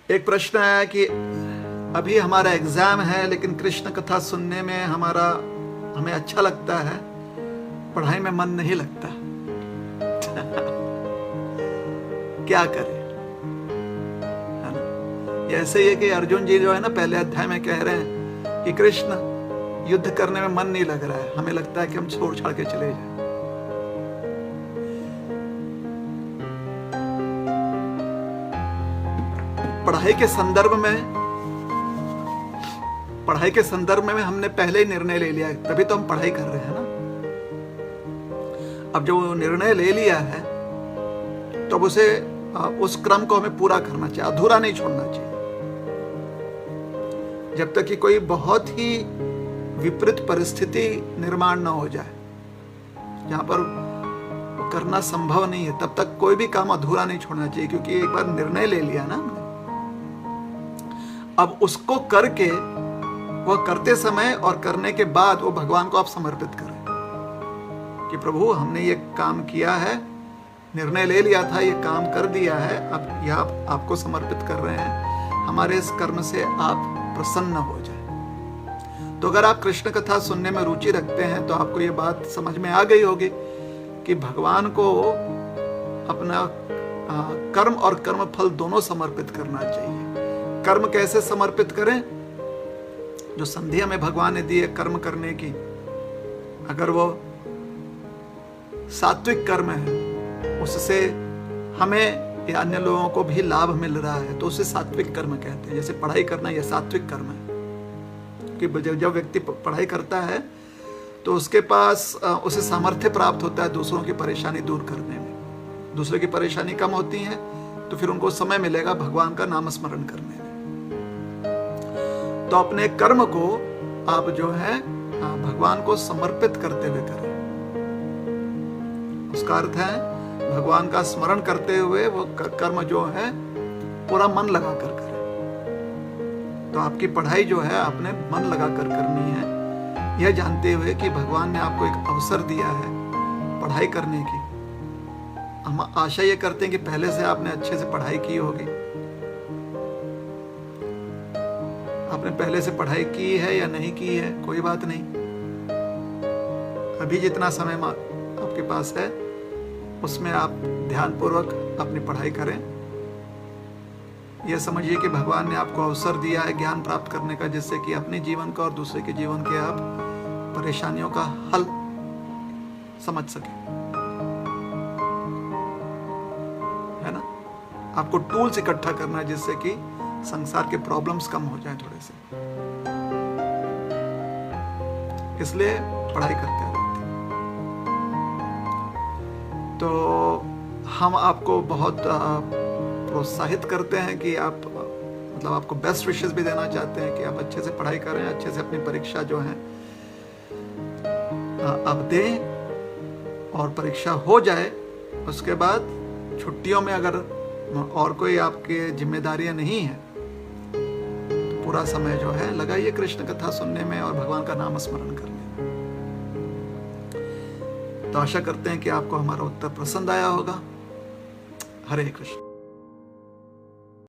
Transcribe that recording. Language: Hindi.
एक प्रश्न है कि अभी हमारा एग्जाम है लेकिन कृष्ण कथा सुनने में हमें अच्छा लगता है, पढ़ाई में मन नहीं लगता। क्या करें, है ना। ये ऐसे ही है कि अर्जुन जी जो है ना, पहले अध्याय में कह रहे हैं कि कृष्ण युद्ध करने में मन नहीं लग रहा है, हमें लगता है कि हम छोड़ छाड़ के चले जाएं। पढ़ाई के संदर्भ में हमने पहले ही निर्णय ले लिया है, तभी तो हम पढ़ाई कर रहे हैं ना। अब जो निर्णय ले लिया है तो उस क्रम को हमें पूरा करना चाहिए, अधूरा नहीं छोड़ना चाहिए। जब तक कि कोई बहुत ही विपरीत परिस्थिति निर्माण न हो जाए जहां पर वो करना संभव नहीं है, तब तक कोई भी काम अधूरा नहीं छोड़ना चाहिए। क्योंकि एक बार निर्णय ले लिया ना हमने, अब उसको करके, वह करते समय और करने के बाद वो भगवान को आप समर्पित करें कि प्रभु हमने ये काम किया है, निर्णय ले लिया था, ये काम कर दिया है, अब यह आपको समर्पित कर रहे हैं, हमारे इस कर्म से आप प्रसन्न हो जाए। तो अगर आप कृष्ण कथा सुनने में रुचि रखते हैं तो आपको ये बात समझ में आ गई होगी कि भगवान को अपना कर्म और कर्म फल दोनों समर्पित करना चाहिए। कर्म कैसे समर्पित करें? जो संधि हमें भगवान ने दी है कर्म करने की, अगर वो सात्विक कर्म है, उससे हमें या अन्य लोगों को भी लाभ मिल रहा है, तो उसे सात्विक कर्म कहते हैं। जैसे पढ़ाई करना, यह सात्विक कर्म है कि जब व्यक्ति पढ़ाई करता है तो उसके पास उसे सामर्थ्य प्राप्त होता है दूसरों की परेशानी दूर करने में। दूसरों की परेशानी कम होती है तो फिर उनको समय मिलेगा भगवान का नाम स्मरण करने में। तो अपने कर्म को आप जो है भगवान को समर्पित करते हुए करें। उसका अर्थ है भगवान का स्मरण करते हुए वो कर्म जो है पूरा मन लगाकर करें। तो आपकी पढ़ाई जो है आपने मन लगाकर करनी है, यह जानते हुए कि भगवान ने आपको एक अवसर दिया है पढ़ाई करने की। हम आशा ये करते हैं कि पहले से आपने अच्छे से पढ़ाई की होगी। आपने पहले से पढ़ाई की है या नहीं की है, कोई बात नहीं। अभी जितना समय आपके पास है उसमें आप ध्यानपूर्वक अपनी पढ़ाई करें। यह समझिए कि भगवान ने आपको अवसर दिया है ज्ञान प्राप्त करने का, जिससे कि अपने जीवन का और दूसरे के जीवन के आप परेशानियों का हल समझ सके, है ना। आपको टूल्स इकट्ठा करना है जिससे कि संसार के प्रॉब्लम्स कम हो जाए थोड़े से, इसलिए पढ़ाई करते रहते। तो हम आपको बहुत प्रोत्साहित करते हैं कि आप मतलब आपको बेस्ट विशेस भी देना चाहते हैं कि आप अच्छे से पढ़ाई करें, अच्छे से अपनी परीक्षा जो है आप दें, और परीक्षा हो जाए उसके बाद छुट्टियों में अगर और कोई आपके जिम्मेदारियां नहीं है तो पूरा समय जो है लगाइए कृष्ण कथा सुनने में और भगवान का नाम स्मरण करने में। तो आशा करते हैं कि आपको हमारा उत्तर पसंद आया होगा। हरे कृष्ण।